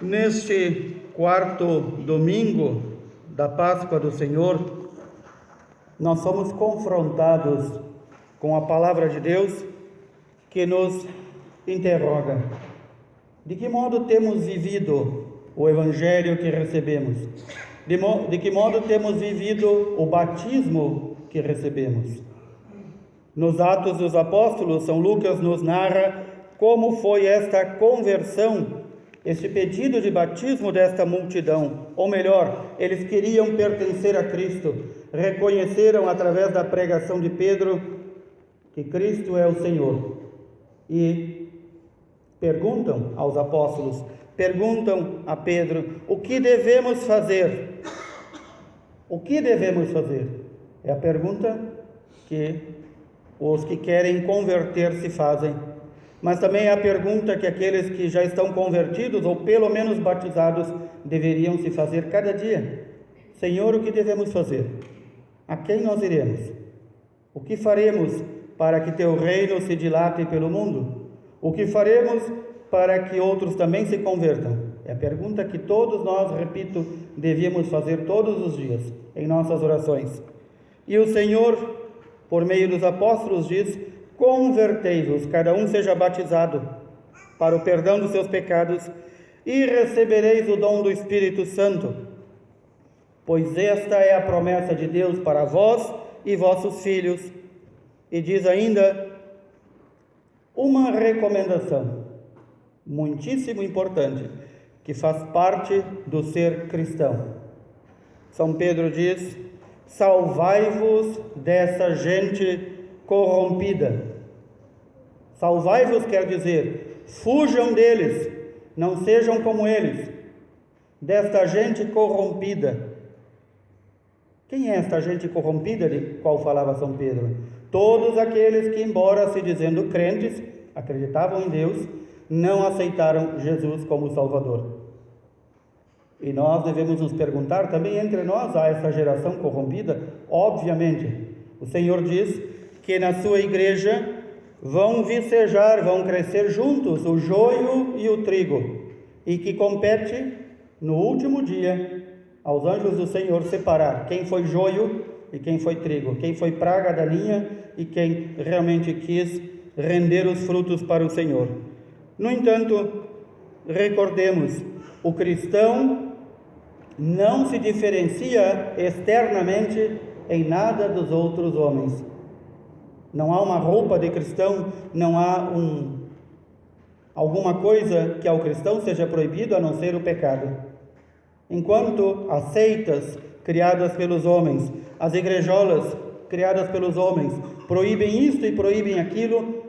Neste quarto domingo da Páscoa do Senhor, nós somos confrontados com a palavra de Deus que nos interroga: de que modo temos vivido o Evangelho que recebemos? De que modo temos vivido o batismo que recebemos? Nos Atos dos Apóstolos, São Lucas nos narra como foi esta conversão, este pedido de batismo desta multidão. Ou melhor, eles queriam pertencer a Cristo, reconheceram através da pregação de Pedro que Cristo é o Senhor e perguntam aos apóstolos, perguntam a Pedro: o que devemos fazer? O que devemos fazer? É a pergunta que os que querem converter-se fazem, mas também é a pergunta que aqueles que já estão convertidos, ou pelo menos batizados, deveriam se fazer cada dia: Senhor, o que devemos fazer? A quem nós iremos? O que faremos para que teu reino se dilate pelo mundo? O que faremos para que outros também se convertam? É a pergunta que todos nós, repito, devíamos fazer todos os dias em nossas orações. E o Senhor, por meio dos apóstolos, diz: convertei-vos, cada um seja batizado para o perdão dos seus pecados e recebereis o dom do Espírito Santo, pois esta é a promessa de Deus para vós e vossos filhos. E diz ainda uma recomendação muitíssimo importante, que faz parte do ser cristão. São Pedro diz: salvai-vos dessa gente corrompida. Salvai-vos quer dizer, fujam deles, não sejam como eles, desta gente corrompida. Quem é esta gente corrompida de qual falava São Pedro? Todos aqueles que, embora se dizendo crentes, acreditavam em Deus, não aceitaram Jesus como Salvador. E nós devemos nos perguntar também, entre nós há essa geração corrompida? Obviamente. O Senhor diz que na sua igreja vão vicejar, vão crescer juntos o joio e o trigo, e que compete no último dia aos anjos do Senhor separar quem foi joio e quem foi trigo, quem foi praga da linha e quem realmente quis render os frutos para o Senhor. No entanto, recordemos, o cristão não se diferencia externamente em nada dos outros homens. Não há uma roupa de cristão, não há alguma coisa que ao cristão seja proibido a não ser o pecado. Enquanto as seitas criadas pelos homens, as igrejolas criadas pelos homens, proíbem isto e proíbem aquilo,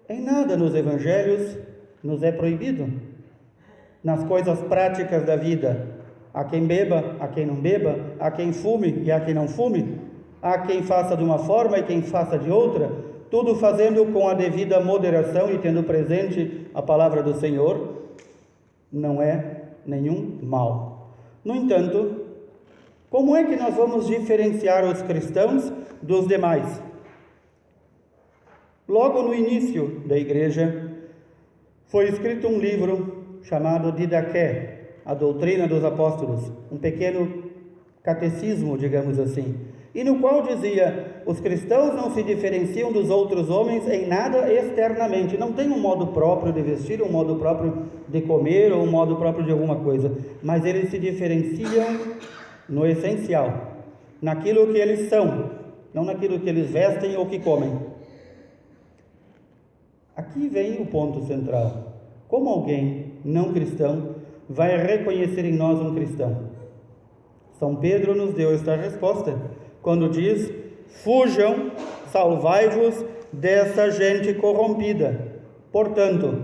em nada nos evangelhos nos é proibido. Nas coisas práticas da vida, há quem beba, há quem não beba, há quem fume e há quem não fume, há quem faça de uma forma e quem faça de outra, tudo fazendo com a devida moderação e tendo presente a palavra do Senhor, não é nenhum mal. No entanto, como é que nós vamos diferenciar os cristãos dos demais? Logo no início da igreja, foi escrito um livro chamado Didaqué, a doutrina dos apóstolos, um pequeno catecismo, digamos assim, e no qual dizia: os cristãos não se diferenciam dos outros homens em nada externamente, não tem um modo próprio de vestir, um modo próprio de comer ou um modo próprio de alguma coisa, mas eles se diferenciam no essencial, naquilo que eles são, não naquilo que eles vestem ou que comem. Aqui vem o ponto central: como alguém não cristão vai reconhecer em nós um cristão? São Pedro nos deu esta resposta quando diz: fujam, salvai-vos dessa gente corrompida. Portanto,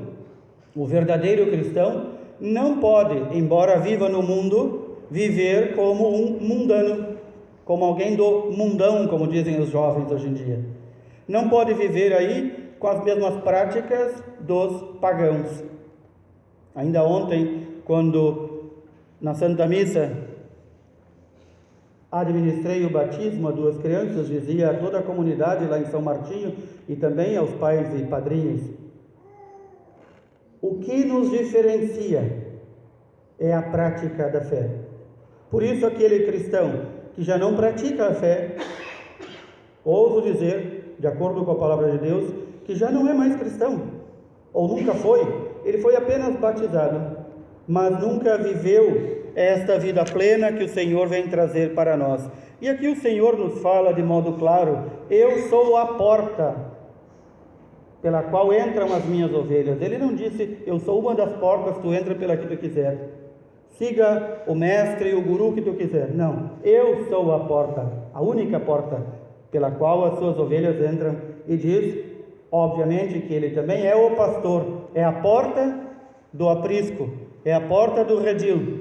o verdadeiro cristão não pode, embora viva no mundo, viver como um mundano, como alguém do mundão, como dizem os jovens hoje em dia. Não pode viver aí com as mesmas práticas dos pagãos. Ainda ontem, quando na Santa Missa administrei o batismo a duas crianças, dizia a toda a comunidade lá em São Martinho e também aos pais e padrinhos: o que nos diferencia é a prática da fé. Por isso, aquele cristão que já não pratica a fé, ouso dizer, de acordo com a palavra de Deus, que já não é mais cristão, ou nunca foi. Ele foi apenas batizado, mas nunca viveu esta vida plena que o Senhor vem trazer para nós. E aqui o Senhor nos fala de modo claro: eu sou a porta pela qual entram as minhas ovelhas. Ele não disse: eu sou uma das portas, tu entra pela que tu quiser, siga o mestre e o guru que tu quiser. Não, eu sou a porta, a única porta pela qual as suas ovelhas entram. E diz, obviamente, que ele também é o pastor, é a porta do aprisco, é a porta do redil.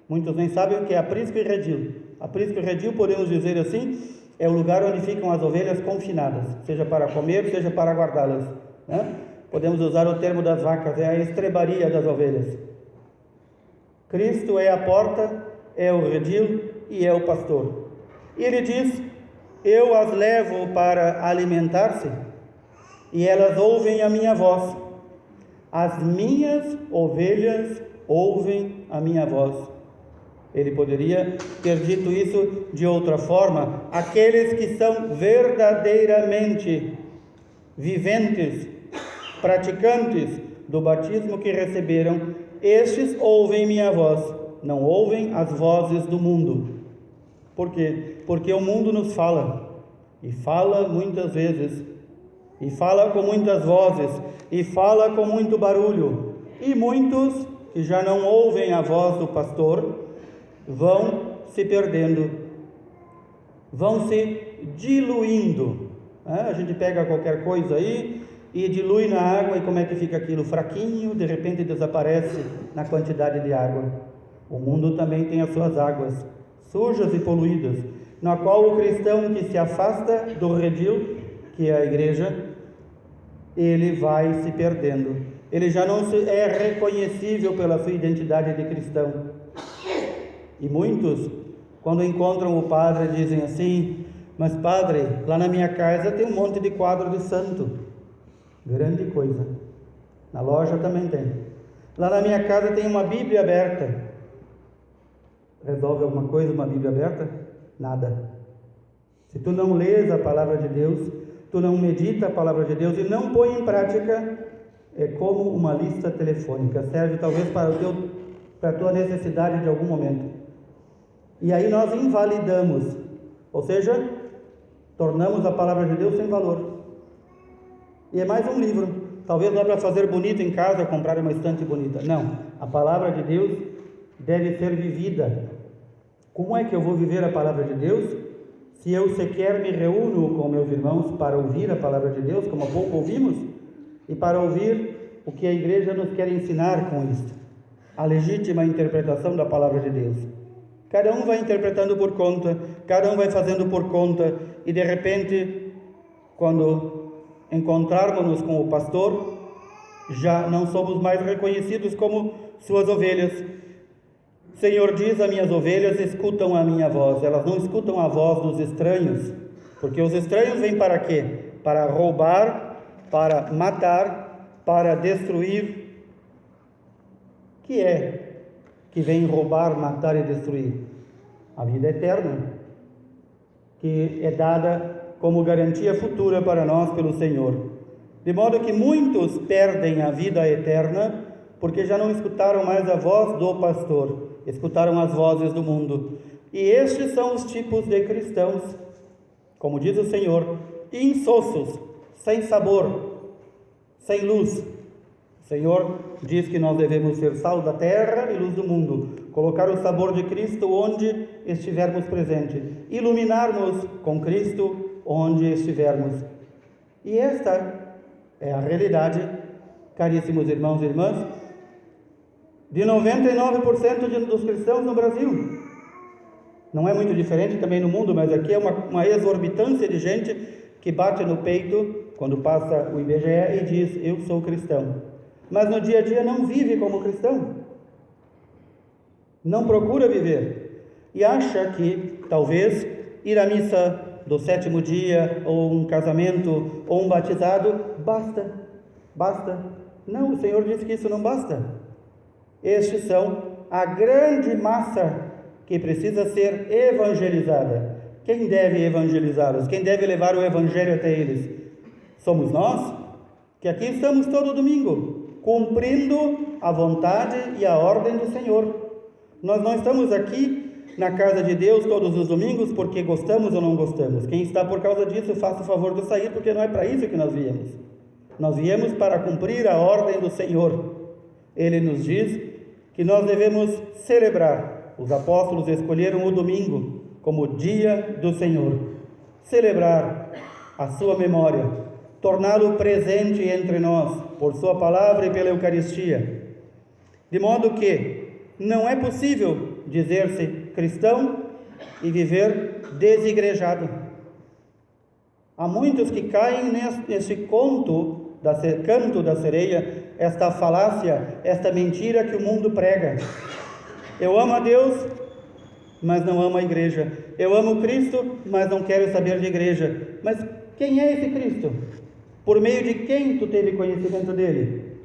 Muitos nem sabem o que é aprisco e redil. Aprisco e redil, podemos dizer assim, é o lugar onde ficam as ovelhas confinadas, seja para comer, seja para guardá-las, né? Podemos usar o termo das vacas, é a estrebaria das ovelhas. Cristo é a porta, é o redil e é o pastor. E ele diz: eu as levo para alimentar-se e elas ouvem a minha voz. As minhas ovelhas ouvem a minha voz. Ele poderia ter dito isso de outra forma: aqueles que são verdadeiramente viventes, praticantes do batismo que receberam, estes ouvem minha voz, não ouvem as vozes do mundo. Por quê? Porque o mundo nos fala, e fala muitas vezes, e fala com muitas vozes, e fala com muito barulho, e muitos que já não ouvem a voz do pastor vão se perdendo, vão se diluindo. A gente pega qualquer coisa aí e dilui na água, e como é que fica aquilo? Fraquinho, de repente desaparece na quantidade de água. O mundo também tem as suas águas sujas e poluídas, na qual o cristão que se afasta do redil, que é a igreja, ele vai se perdendo. Ele já não é reconhecível pela sua identidade de cristão. E muitos, quando encontram o padre, dizem assim: mas padre, lá na minha casa tem um monte de quadro de santo. Grande coisa. Na loja também tem. Lá na minha casa tem uma Bíblia aberta. Resolve alguma coisa uma Bíblia aberta? Nada. Se tu não lês a palavra de Deus, tu não medita a palavra de Deus e não põe em prática, é como uma lista telefônica. Serve talvez para a tua necessidade de algum momento. E aí nós invalidamos, ou seja, tornamos a palavra de Deus sem valor. E é mais um livro, talvez não é para fazer bonito em casa, comprar uma estante bonita. Não, a palavra de Deus deve ser vivida. Como é que eu vou viver a palavra de Deus se eu sequer me reúno com meus irmãos para ouvir a palavra de Deus, como há pouco ouvimos, e para ouvir o que a igreja nos quer ensinar com isto, a legítima interpretação da palavra de Deus? Cada um vai interpretando por conta, cada um vai fazendo por conta, e de repente, quando encontrarmos-nos com o pastor, já não somos mais reconhecidos como suas ovelhas. O Senhor diz: as minhas ovelhas escutam a minha voz. Elas não escutam a voz dos estranhos, porque os estranhos vêm para quê? Para roubar, para matar, para destruir. Que é que vem roubar, matar e destruir? A vida eterna, que é dada como garantia futura para nós pelo Senhor. De modo que muitos perdem a vida eterna porque já não escutaram mais a voz do pastor, escutaram as vozes do mundo. E estes são os tipos de cristãos, como diz o Senhor, insossos, sem sabor, sem luz. O Senhor diz que nós devemos ser sal da terra e luz do mundo, colocar o sabor de Cristo onde estivermos presentes, iluminarmos com Cristo onde estivermos. E esta é a realidade, caríssimos irmãos e irmãs, de 99% dos cristãos no Brasil. Não é muito diferente também no mundo, mas aqui é uma exorbitância de gente que bate no peito quando passa o IBGE e diz: eu sou cristão. Mas no dia a dia não vive como cristão, não procura viver, e acha que talvez ir à missa do 7º dia, ou um casamento, ou um batizado, basta. Não, o Senhor disse que isso não basta. Estes são a grande massa que precisa ser evangelizada. Quem deve evangelizá-los? Quem deve levar o evangelho até eles? Somos nós, que aqui estamos todo domingo, cumprindo a vontade e a ordem do Senhor. Nós não estamos aqui na casa de Deus todos os domingos porque gostamos ou não gostamos. Quem está por causa disso, faça o favor de sair, porque não é para isso que nós viemos. Nós viemos para cumprir a ordem do Senhor. Ele nos diz que nós devemos celebrar. Os apóstolos escolheram o domingo como dia do Senhor. Celebrar a sua memória, torná-lo presente entre nós, por sua palavra e pela Eucaristia. De modo que não é possível dizer-se cristão e viver desigrejado. Há muitos que caem nesse canto da sereia, esta falácia, esta mentira que o mundo prega. Eu amo a Deus, mas não amo a igreja. Eu amo Cristo, mas não quero saber de igreja. Mas quem é esse Cristo? Por meio de quem tu teve conhecimento dele?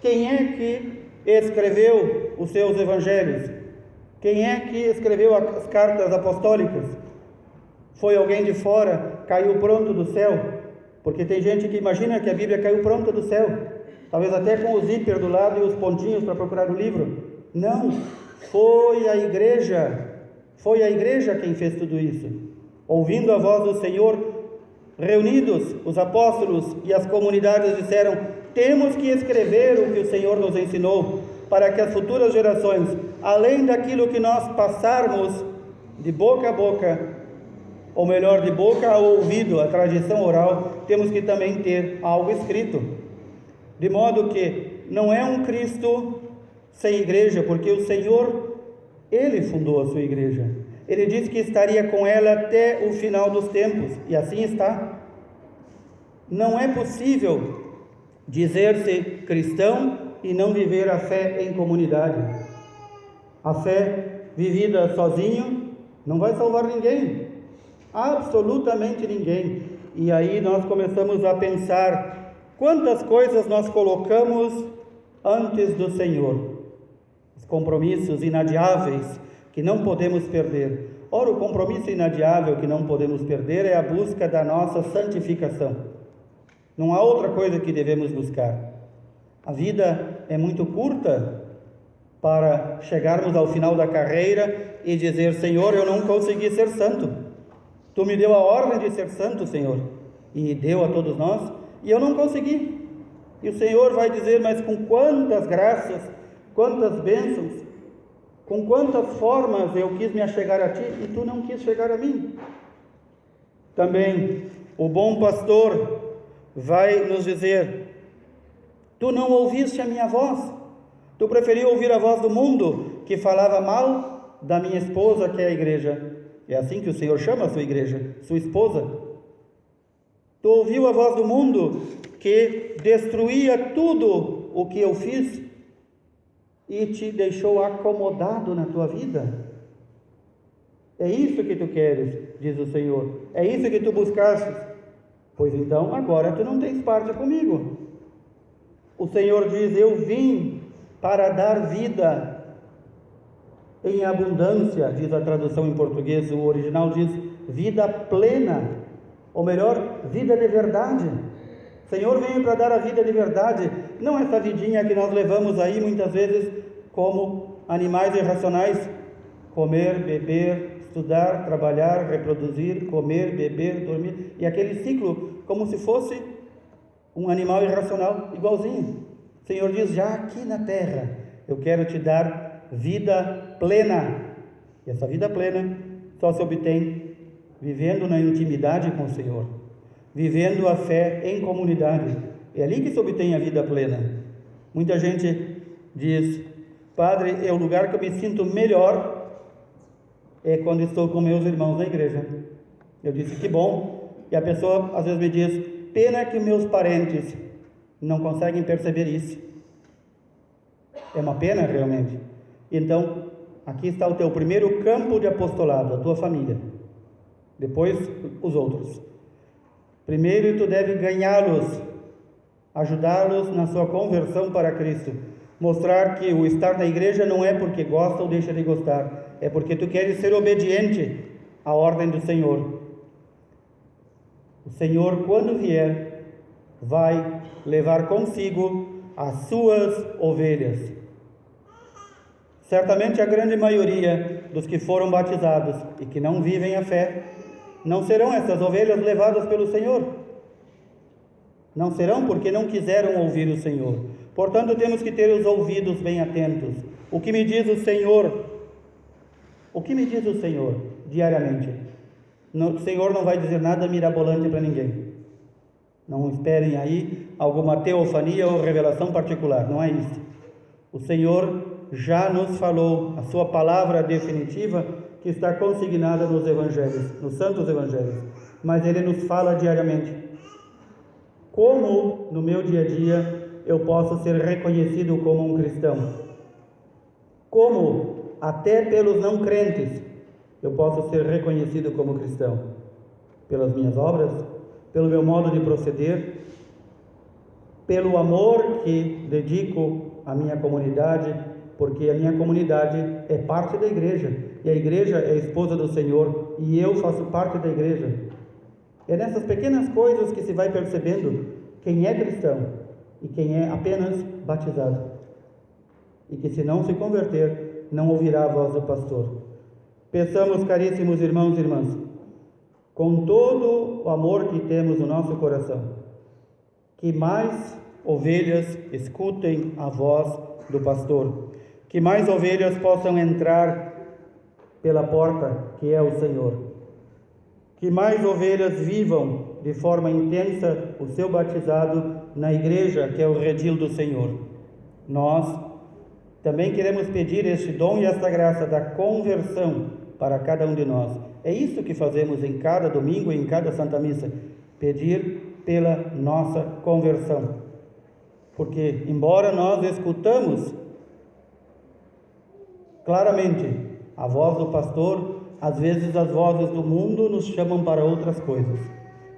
Quem é que escreveu os seus evangelhos? Quem é que escreveu as cartas apostólicas? Foi alguém de fora? Caiu pronto do céu? Porque tem gente que imagina que a Bíblia caiu pronta do céu, talvez até com o zíper do lado e os pontinhos para procurar o livro. Não, foi a igreja quem fez tudo isso. Ouvindo a voz do Senhor, reunidos, os apóstolos e as comunidades disseram: temos que escrever o que o Senhor nos ensinou, para que as futuras gerações, além daquilo que nós passarmos de boca a boca, ou melhor, de boca a ouvido, a tradição oral, temos que também ter algo escrito. De modo que não é um Cristo sem igreja, porque o Senhor, Ele fundou a sua igreja. Ele disse que estaria com ela até o final dos tempos, e assim está. Não é possível dizer-se cristão e não viver a fé em comunidade. A fé vivida sozinho não vai salvar ninguém. Absolutamente ninguém. E aí nós começamos a pensar quantas coisas nós colocamos antes do Senhor. Os compromissos inadiáveis que não podemos perder. Ora, o compromisso inadiável que não podemos perder é a busca da nossa santificação. Não há outra coisa que devemos buscar. A vida é muito curta para chegarmos ao final da carreira e dizer: Senhor, eu não consegui ser santo. Tu me deu a ordem de ser santo, Senhor, e deu a todos nós, e eu não consegui. E o Senhor vai dizer: mas com quantas graças, quantas bênçãos, com quantas formas eu quis me achegar a Ti, e Tu não quis chegar a mim. Também o bom pastor vai nos dizer: Tu não ouviste a minha voz, Tu preferiu ouvir a voz do mundo, que falava mal da minha esposa, que é a igreja. É assim que o Senhor chama a sua igreja, sua esposa. Tu ouviu a voz do mundo que destruía tudo o que eu fiz e te deixou acomodado na tua vida. É isso que tu queres, diz o Senhor. É isso que tu buscastes. Pois então, agora tu não tens parte comigo. O Senhor diz: eu vim para dar vida em abundância, diz a tradução em português. O original diz vida plena, ou melhor, vida de verdade. O Senhor veio para dar a vida de verdade, não essa vidinha que nós levamos aí muitas vezes como animais irracionais: comer, beber, estudar, trabalhar, reproduzir, comer, beber, dormir, e aquele ciclo como se fosse um animal irracional, igualzinho. O Senhor diz: já aqui na terra eu quero te dar vida plena. E essa vida plena só se obtém vivendo na intimidade com o Senhor, vivendo a fé em comunidade. É ali que se obtém a vida plena. Muita gente diz: Padre, é o lugar que eu me sinto melhor é quando estou com meus irmãos na igreja. Eu disse: que bom. E a pessoa às vezes me diz: pena que meus parentes não conseguem perceber isso. É uma pena realmente. Então, aqui está o teu primeiro campo de apostolado, a tua família. Depois, os outros. Primeiro, tu deve ganhá-los, ajudá-los na sua conversão para Cristo, mostrar que o estar na igreja não é porque gosta ou deixa de gostar, é porque tu queres ser obediente à ordem do Senhor. O Senhor, quando vier, vai levar consigo as suas ovelhas. Certamente a grande maioria dos que foram batizados e que não vivem a fé, não serão essas ovelhas levadas pelo Senhor. Não serão porque não quiseram ouvir o Senhor. Portanto, temos que ter os ouvidos bem atentos. O que me diz o Senhor? O que me diz o Senhor diariamente? O Senhor não vai dizer nada mirabolante para ninguém. Não esperem aí alguma teofania ou revelação particular, não é isso. O Senhor já nos falou a sua palavra definitiva, que está consignada nos evangelhos, nos santos evangelhos, mas Ele nos fala diariamente. Como no meu dia a dia eu posso ser reconhecido como um cristão? Como até pelos não crentes eu posso ser reconhecido como cristão? Pelas minhas obras, pelo meu modo de proceder, pelo amor que dedico à minha comunidade, porque a minha comunidade é parte da igreja, e a igreja é a esposa do Senhor, e eu faço parte da igreja. É nessas pequenas coisas que se vai percebendo quem é cristão e quem é apenas batizado, e que se não se converter, não ouvirá a voz do pastor. Peçamos, caríssimos irmãos e irmãs, com todo o amor que temos no nosso coração, que mais ovelhas escutem a voz do pastor, que mais ovelhas possam entrar pela porta que é o Senhor, que mais ovelhas vivam de forma intensa o seu batizado na igreja que é o redil do Senhor. Nós também queremos pedir este dom e esta graça da conversão para cada um de nós. É isso que fazemos em cada domingo e em cada Santa Missa, pedir pela nossa conversão. Porque, embora nós escutamos claramente a voz do pastor, às vezes as vozes do mundo nos chamam para outras coisas.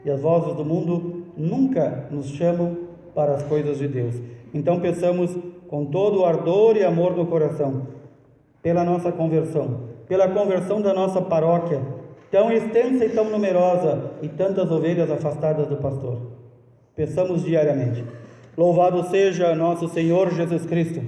E as vozes do mundo nunca nos chamam para as coisas de Deus. Então peçamos com todo o ardor e amor no coração, pela nossa conversão, pela conversão da nossa paróquia, tão extensa e tão numerosa, e tantas ovelhas afastadas do pastor. Peçamos diariamente. Louvado seja nosso Senhor Jesus Cristo.